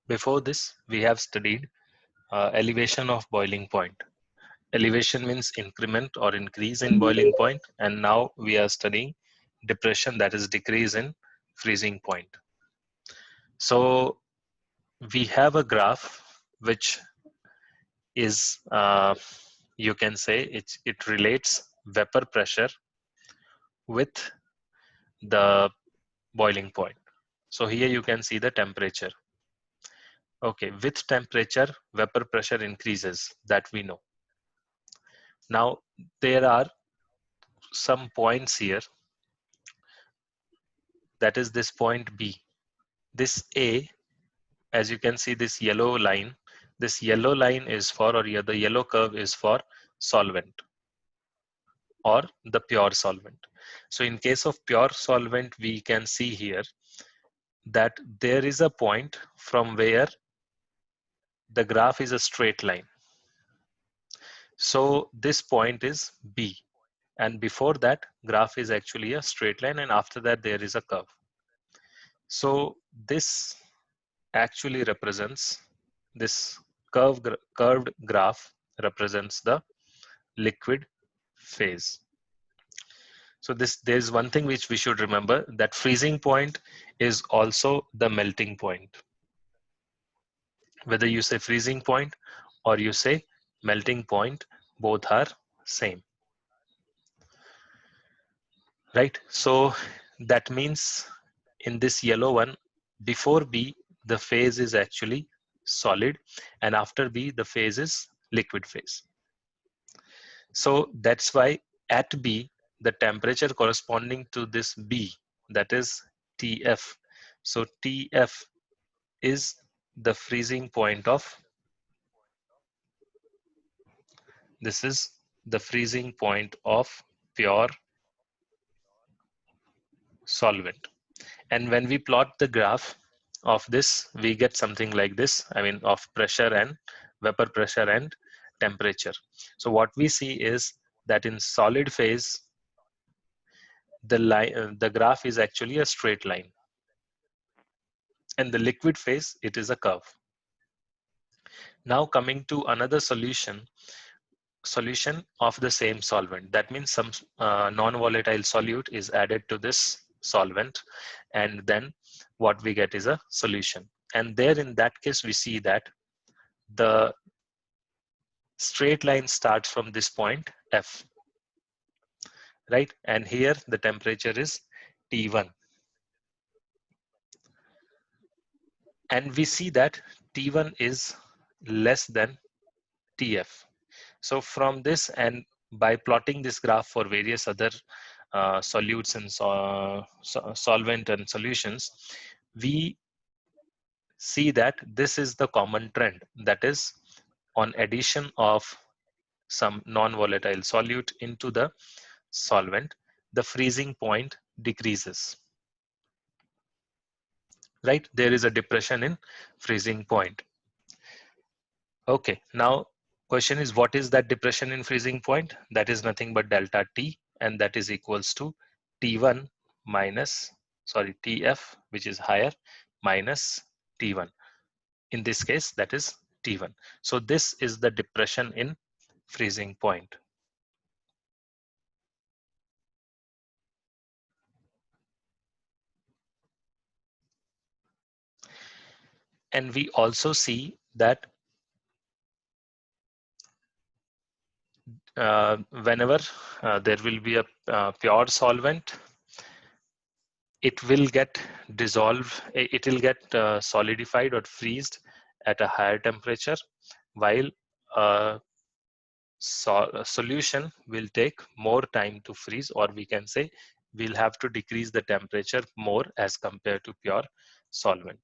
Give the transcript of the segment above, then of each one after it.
Before this, we have studied elevation of boiling point. Elevation means increment or increase in boiling point, and now we are studying depression, that is decrease in freezing point. So we have a graph which is, you can say, it relates vapor pressure with the boiling point. So here you can see the temperature. Okay, with temperature, vapor pressure increases, that we know. Now, there are some points here, that is this point B. This A, as you can see this yellow line is for, or the yellow curve is for solvent or the pure solvent. So in case of pure solvent, we can see here that there is a point from where the graph is a straight line. So this point is B, and before that graph is actually a straight line, and after that there is a curve. So this actually represents, this curved graph represents the liquid phase. So there's one thing which we should remember, that freezing point is also the melting point. Whether you say freezing point or you say melting point, both are same, right? So that means in this yellow one, before B, the phase is actually solid, and after B, the phase is liquid phase. So that's why at B, the temperature corresponding to this B, that is TF. So TF is the freezing point of, this is the freezing point of pure solvent. And when we plot the graph of this, we get something like this, I mean of pressure and vapor pressure and temperature. So what we see is that in solid phase, the graph is actually a straight line, and the liquid phase, it is a curve. Now coming to another solution of the same solvent. That means some non-volatile solute is added to this solvent, and then what we get is a solution. And there in that case, we see that the straight line starts from this point F, right? And here the temperature is T1. And we see that T1 is less than TF. So from this, and by plotting this graph for various other solutes and solvent and solutions, we see that this is the common trend. That is, on addition of some non-volatile solute into the solvent, the freezing point decreases. Right? There is a depression in freezing point. Okay, now question is, what is that depression in freezing point? That is nothing but delta T, and that is equals to T1 minus, sorry, TF, which is higher, minus T1. In this case, that is T1. So this is the depression in freezing point. And we also see that whenever there will be a pure solvent, it will get dissolved, it will get solidified or freezed at a higher temperature, while a solution will take more time to freeze, or we can say we'll have to decrease the temperature more as compared to pure solvent.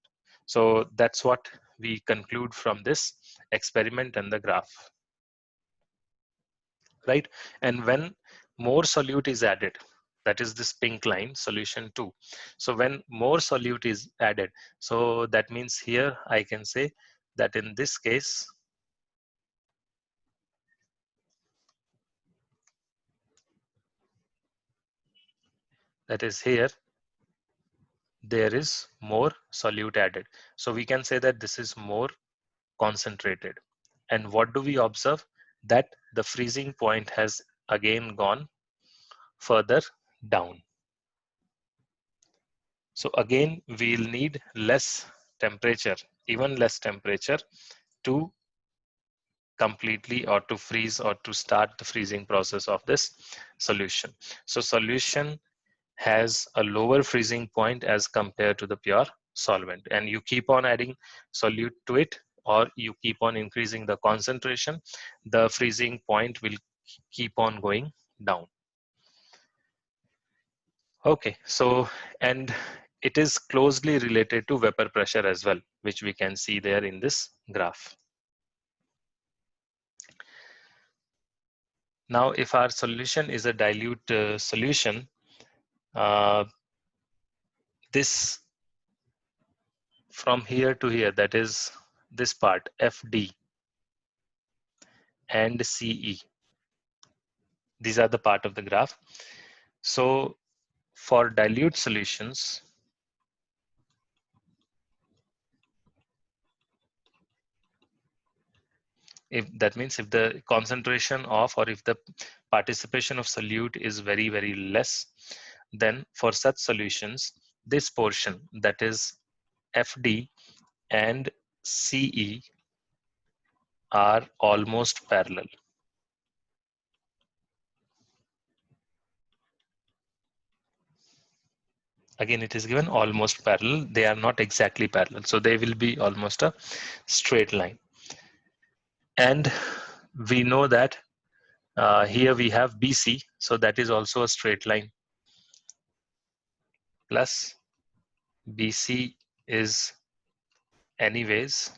So that's what we conclude from this experiment and the graph, right? And when more solute is added, that is this pink line, solution 2. So when more solute is added, so that means here I can say that in this case, that is here, there is more solute added. So we can say that this is more concentrated. And what do we observe? That the freezing point has again gone further down. So again, we'll need less temperature, even less temperature to completely or to freeze or to start the freezing process of this solution. So solution has a lower freezing point as compared to the pure solvent, and you keep on adding solute to it or you keep on increasing the concentration, the freezing point will keep on going down. Okay, so and it is closely related to vapor pressure as well, which we can see there in this graph. Now, if our solution is a dilute solution, uh, this from here to here, that is this part, FD and CE, these are the part of the graph. So for dilute solutions, if that means if the concentration of or if the participation of solute is very, very less, then for such solutions, this portion, that is FD and CE, are almost parallel. Again, it is given almost parallel. They are not exactly parallel. So they will be almost a straight line. And we know that here we have BC. So that is also a straight line. Plus BC is anyways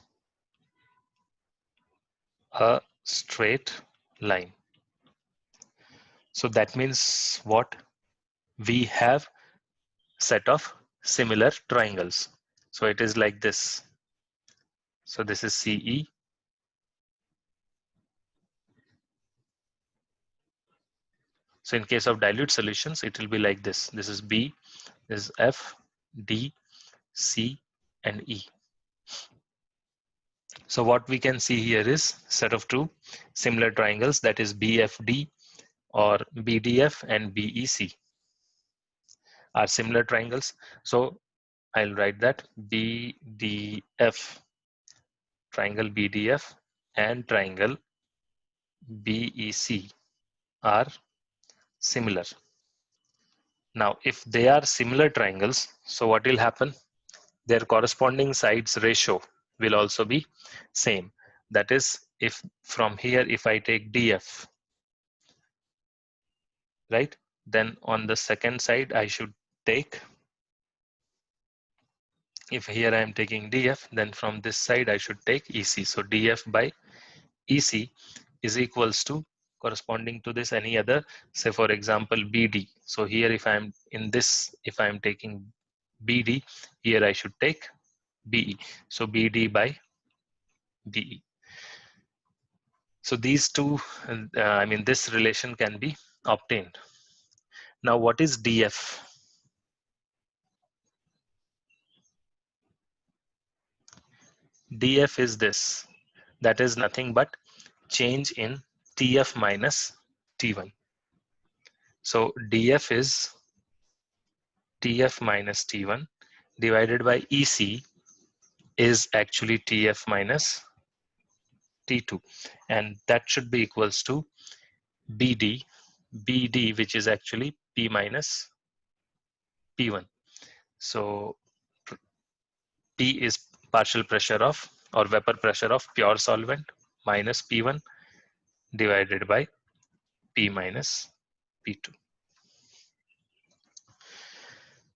a straight line. So that means what? We have set of similar triangles. So it is like this. So this is CE. So in case of dilute solutions, it will be like this. This is B, this is F, D, C, and E. So what we can see here is set of two similar triangles, that is BFD or BDF and BEC are similar triangles. So I'll write that BDF, triangle BDF and triangle BEC are similar. Now, if they are similar triangles, so what will happen? Their corresponding sides ratio will also be same. That is, if from here, if I take DF, right, then on the second side, I should take, if here I am taking DF, then from this side, I should take EC. So DF by EC is equals to corresponding to this any other, say for example BD. So here if I am in this, if I am taking BD, here I should take BE. So BD by BE. So these two, I mean this relation can be obtained. Now what is DF? DF is this, that is nothing but change in TF minus T1. So DF is TF minus T1 divided by EC is actually TF minus T2, and that should be equals to BD, which is actually P minus P1. So P is partial pressure of or vapor pressure of pure solvent minus P1 divided by P minus P2.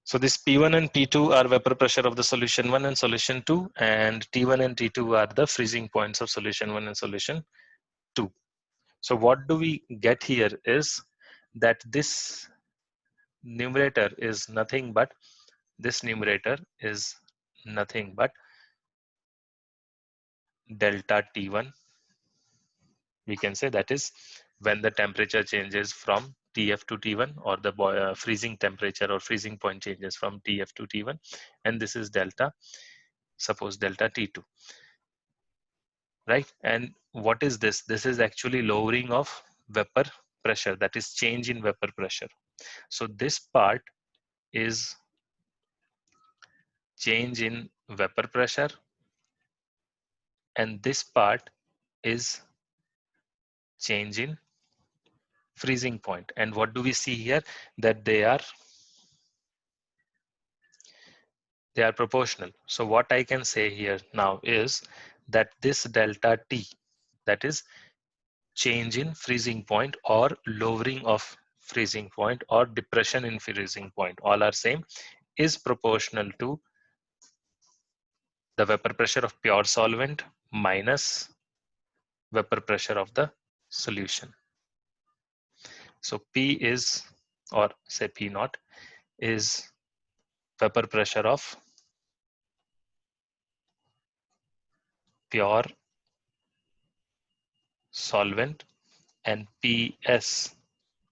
So this P1 and P2 are vapor pressure of the solution 1 and solution 2, and T1 and T2 are the freezing points of solution 1 and solution 2. So what do we get here is that this numerator is nothing but, this numerator is nothing but delta T1. We can say that is when the temperature changes from Tf to T1, or the freezing temperature or freezing point changes from Tf to T1, and this is delta, suppose delta T2, right? And what is this? This is actually lowering of vapor pressure, that is change in vapor pressure. So this part is change in vapor pressure, and this part is change in freezing point. And what do we see here? That they are proportional. So what I can say here now is that this delta T, that is change in freezing point or lowering of freezing point or depression in freezing point, all are same, is proportional to the vapor pressure of pure solvent minus vapor pressure of the solution. So P is, or say P naught, is vapor pressure of pure solvent, and PS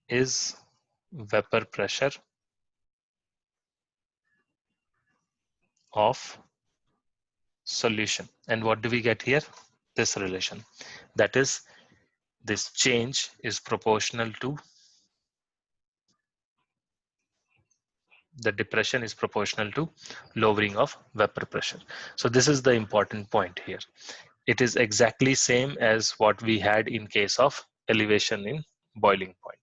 is vapor pressure of solution. And what do we get here? This relation, that is this change is proportional to the depression is proportional to lowering of vapor pressure. So this is the important point here. It is exactly same as what we had in case of elevation in boiling point.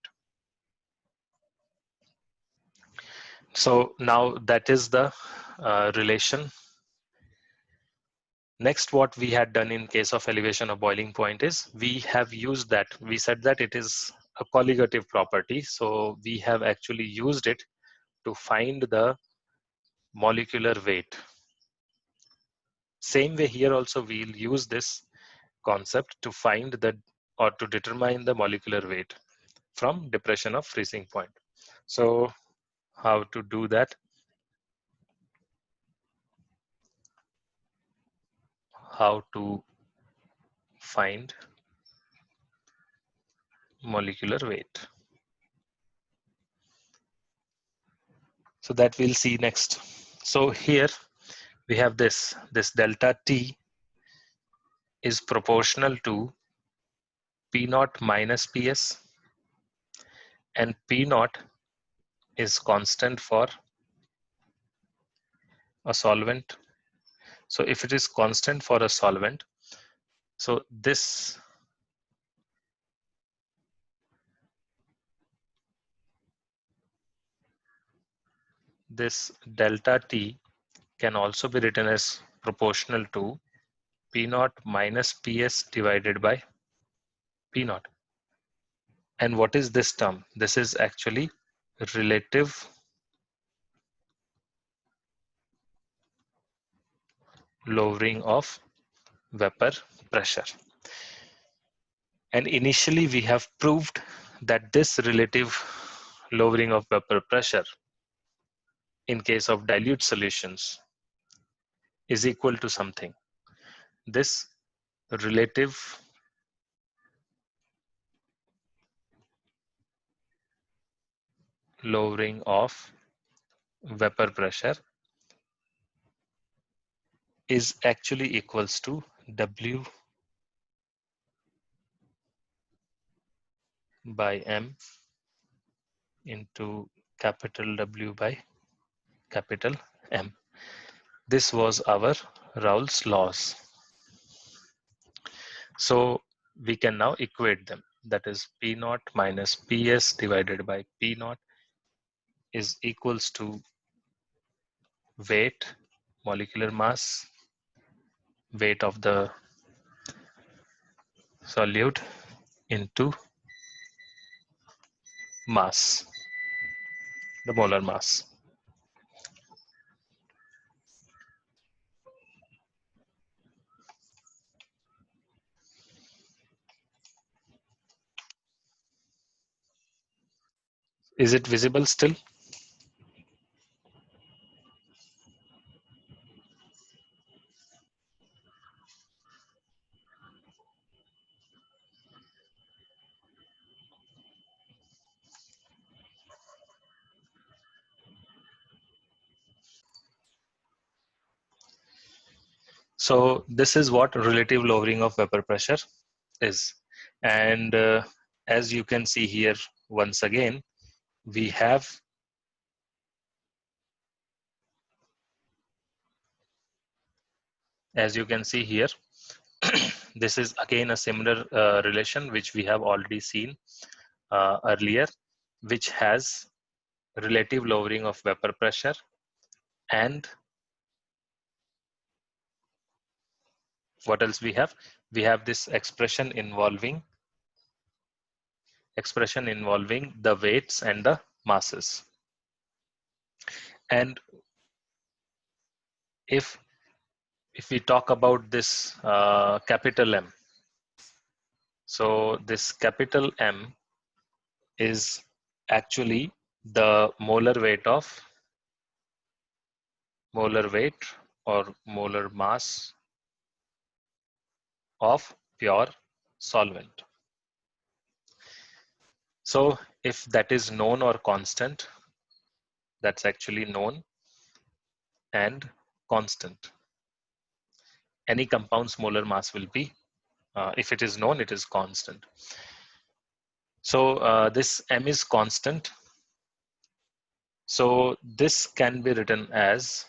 So now that is the relation. Next, what we had done in case of elevation of boiling point is we have used that. We said that it is a colligative property. So we have actually used it to find the molecular weight. Same way here also we'll use this concept to find the, or to determine the molecular weight from depression of freezing point. So how to do that? How to find molecular weight? So that we'll see next. So here we have this delta T is proportional to P naught minus PS, and P naught is constant for a solvent. So if it is constant for a solvent, so this delta T can also be written as proportional to P naught minus PS divided by P naught. And what is this term? This is actually relative lowering of vapor pressure. And initially we have proved that this relative lowering of vapor pressure in case of dilute solutions is equal to something. This relative lowering of vapor pressure is actually equals to W by M into capital W by capital M. This was our Raoult's laws. So we can now equate them. That is P naught minus PS divided by P naught is equals to weight, molecular mass, weight of the solute into mass, the molar mass. Is it visible still? So this is what relative lowering of vapor pressure is. And as you can see here, once again, we have as you can see here, this is again a similar relation which we have already seen earlier, which has relative lowering of vapor pressure and what else we have? We have this expression involving the weights and the masses. And if we talk about this capital M, so this capital M is actually the molar weight or molar mass of pure solvent. So if that is known or constant, that's actually known and constant. Any compound's molar mass will be, if it is known, it is constant. So this M is constant. So this can be written as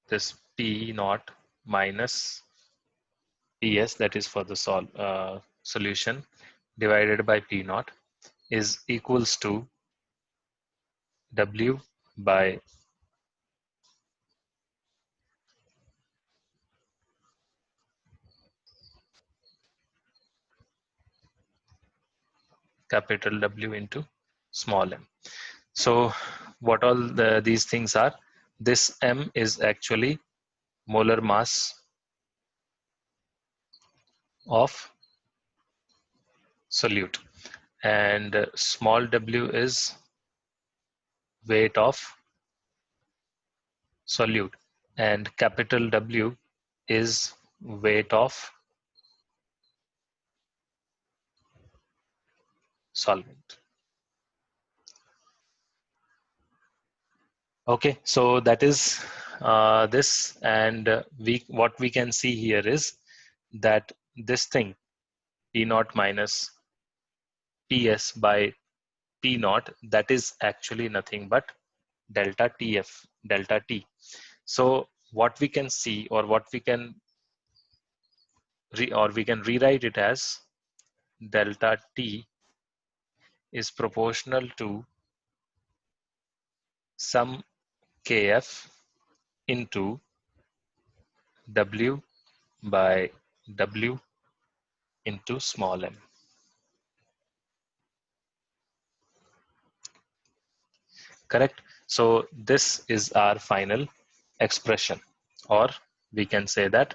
this P naught minus PS, that is for the solution, divided by P naught is equals to W by capital W into small m. So what all these things are? This M is actually molar mass of solute, and small w is weight of solute, and capital W is weight of solvent. Okay, so that is this, and what we can see here is that this thing P naught minus PS by P naught, that is actually nothing but delta TF, delta T. So what we can see, or what we can rewrite it as delta T is proportional to some KF into W by W into small m. Correct? So this is our final expression, or we can say that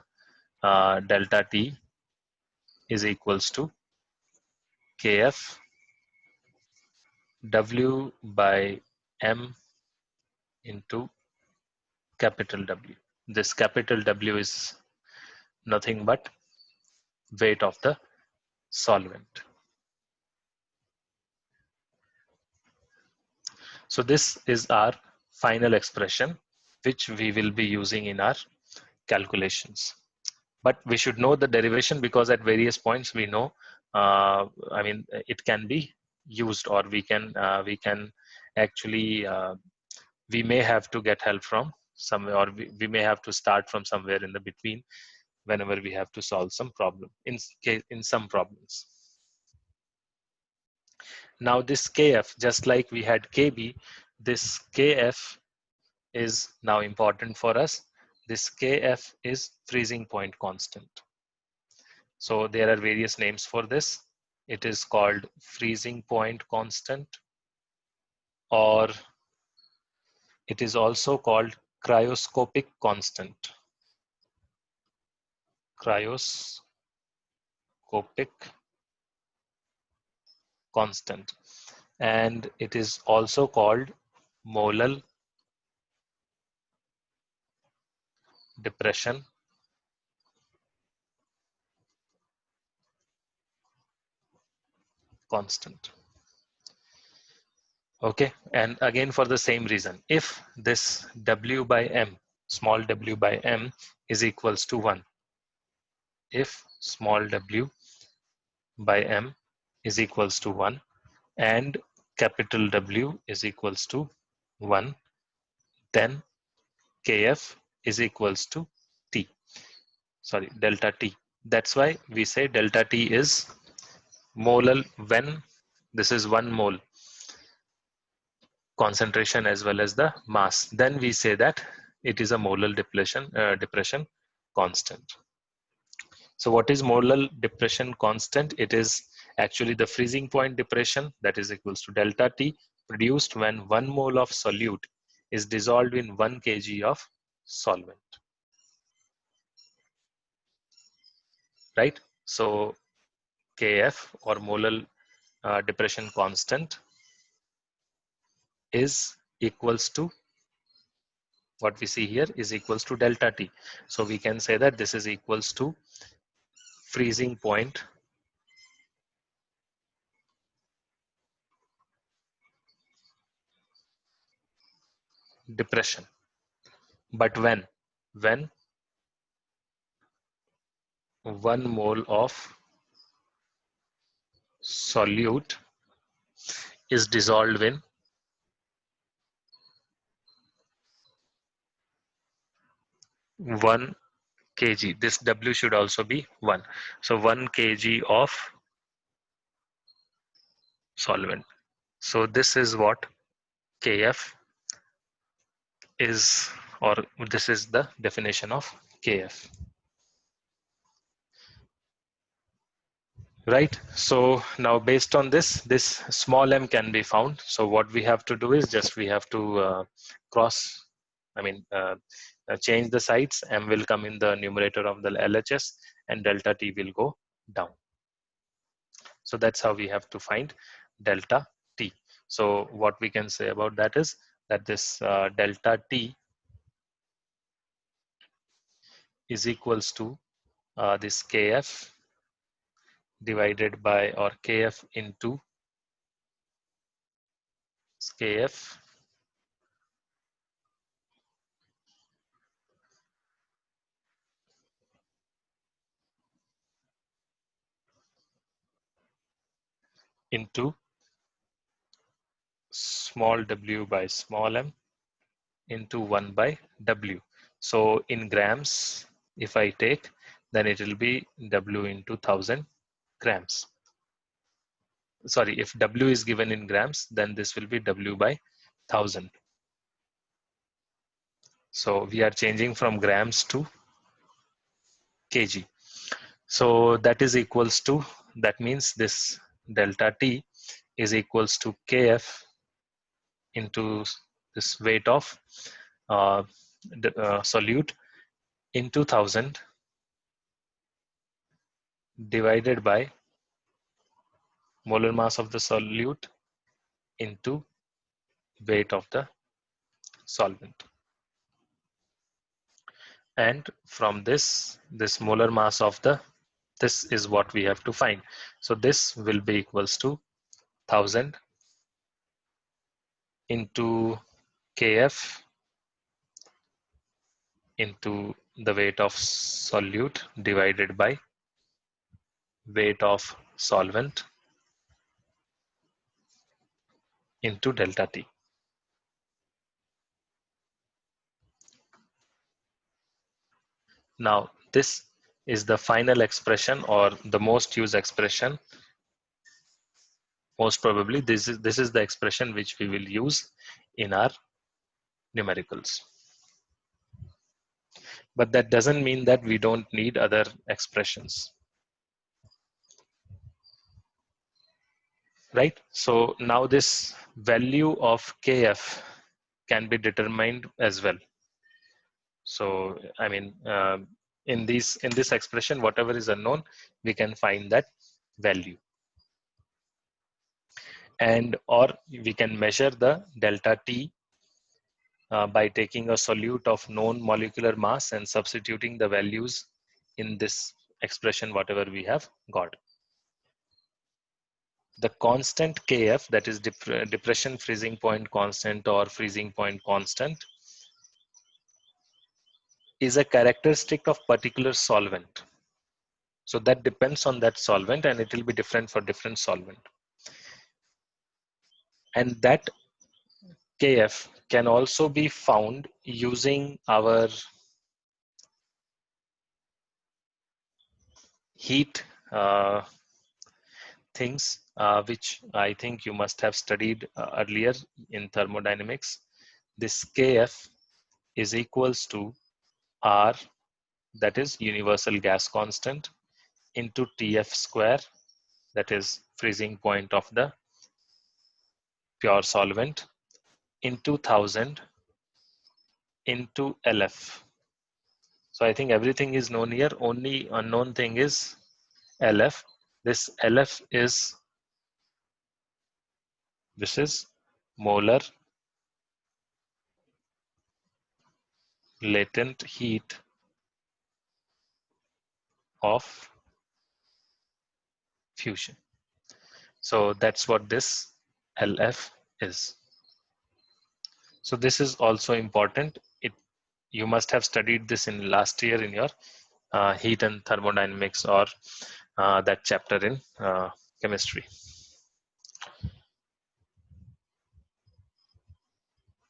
delta T is equals to KF W by M into capital W. This capital W is nothing but weight of the solvent. So this is our final expression, which we will be using in our calculations. But we should know the derivation, because at various points we know, it can be used, or we can actually, we may have to get help from somewhere, or we may have to start from somewhere in the between whenever we have to solve some problem in some problems. Now this KF, just like we had KB, this KF is now important for us. This KF is freezing point constant. So there are various names for this. It is called freezing point constant, or it is also called cryoscopic constant. Cryoscopic constant. And it is also called molar depression constant. Okay, and again for the same reason, if this W by M small w by m is equals to 1. If small w by m is equals to 1 and capital W is equals to 1, then Kf is equals to T, sorry, delta T. That's why we say delta T is molar when this is 1 mole concentration as well as the mass. Then we say that it is a molar depression constant. So what is molar depression constant? It is actually the freezing point depression, that is equals to delta T, produced when 1 mole of solute is dissolved in 1 kg of solvent, right? So Kf, or molar depression constant, is equals to, what we see here is equals to delta T. So we can say that this is equals to freezing point depression. But when 1 mole of solute is dissolved in 1 kg, this W should also be 1. So 1 kg of solvent. So this is what Kf is, or this is the definition of Kf. Right. So now based on this small m can be found. So what we have to do is just we have to cross, I mean, change the sides. M will come in the numerator of the LHS and delta T will go down. So that's how we have to find delta T. So what we can say about that is that this delta T is equals to this Kf divided by, or Kf into Kf into small w by small m into 1 by w. So in grams, if I take, then it will be w into 1000 grams. Sorry, if w is given in grams, then this will be w by 1000. So we are changing from grams to kg. So that is equals to, that means this delta T is equals to Kf into this weight of the solute into 1000 divided by molar mass of the solute into weight of the solvent. And from this molar mass of the, this is what we have to find. So this will be equals to 1000 into Kf into the weight of solute divided by weight of solvent into delta T. Now this is the final expression, or the most used expression. Most probably this is the expression which we will use in our numericals. But that doesn't mean that we don't need other expressions. Right? So now this value of Kf can be determined as well. So I mean, in this expression, whatever is unknown, we can find that value, and or we can measure the delta T by taking a solute of known molecular mass and substituting the values in this expression, whatever we have got. The constant Kf, that is depression freezing point constant or freezing point constant, is a characteristic of particular solvent. So that depends on that solvent, and it will be different for different solvent. And that Kf can also be found using our heat things, which I think you must have studied earlier in thermodynamics. This Kf is equals to R, that is universal gas constant, into Tf square, that is freezing point of the pure solvent, into 1000 into Lf. So I think everything is known here. Only unknown thing is Lf. This Lf is, this is molar latent heat of fusion. So that's what this Lf is. So this is also important. You must have studied this in last year in your heat and thermodynamics, or that chapter in chemistry.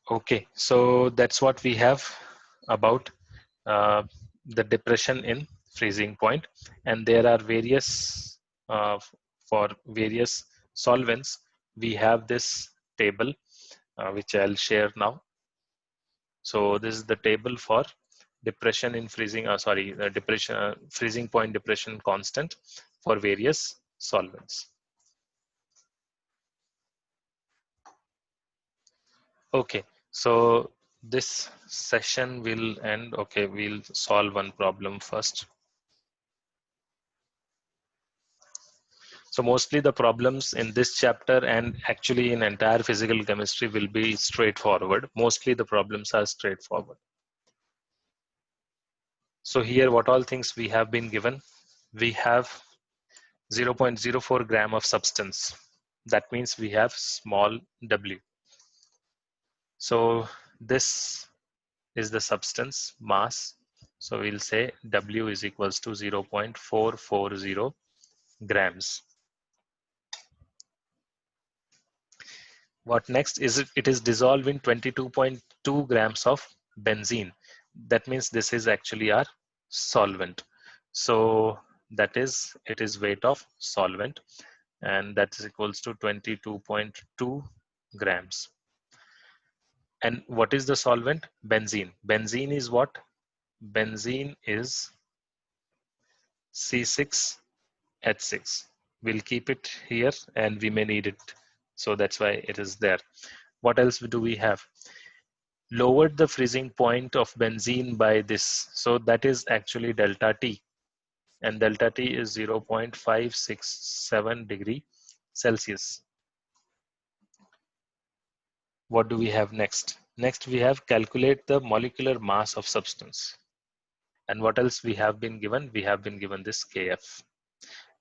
Okay, so that's what we have about uh, the depression in freezing point, and there are various for various solvents. We have this table which I'll share now. So this is the table for depression in freezing, depression freezing point depression constant for various solvents. Okay, so this session will end. Okay, we'll solve one problem first. So mostly the problems in this chapter and actually in entire physical chemistry will be straightforward. Mostly the problems are straightforward. So here what all things we have been given. We have 0.04 gram of substance. That means we have small w. So this is the substance mass. So we'll say W is equals to 0.440 grams. What next is it? It is dissolved in 22.2 grams of benzene. That means this is actually our solvent. So that is, it is weight of solvent, and that is equals to 22.2 grams. And what is the solvent? Benzene. Benzene is what? Benzene is C6H6. We'll keep it here and we may need it. So that's why it is there. What else do we have? Lowered the freezing point of benzene by this. So that is actually delta T. And delta T is 0.567 degree Celsius. What do we have next? Next we have calculate the molecular mass of substance. And what else we have been given? We have been given this Kf.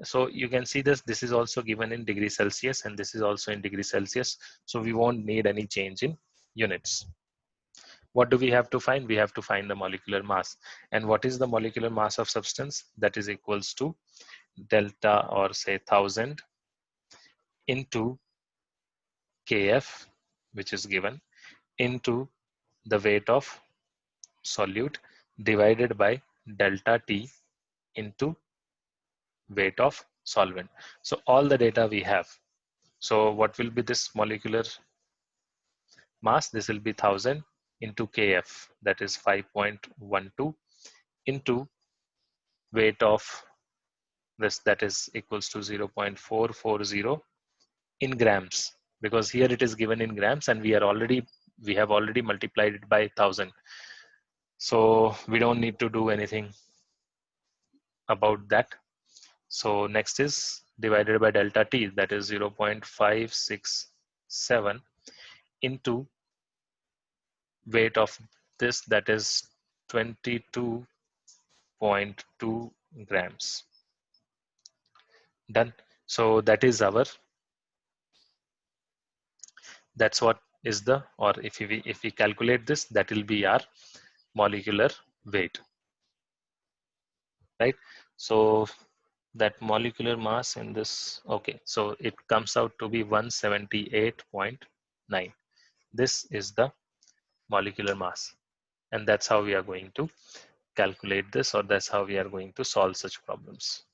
So you can see this is also given in degree Celsius, and this is also in degree Celsius. So we won't need any change in units. What do we have to find? We have to find the molecular mass. And what is the molecular mass of substance? That is equals to delta, or say 1000 into Kf, which is given, into the weight of solute divided by delta T into weight of solvent. So all the data we have. So what will be this molecular mass? This will be 1000 into Kf, that is 5.12, into weight of this, that is equals to 0.440 in grams, because here it is given in grams and we have already multiplied it by 1000. So we don't need to do anything about that. So next is divided by delta T, that is 0.567 into weight of this, that is 22.2 grams. Done. So that is our, that's what is the, or if we calculate this, that will be our molecular weight, right? So that molecular mass in this, okay, so it comes out to be 178.9. This is the molecular mass, and that's how we are going to calculate this, or that's how we are going to solve such problems.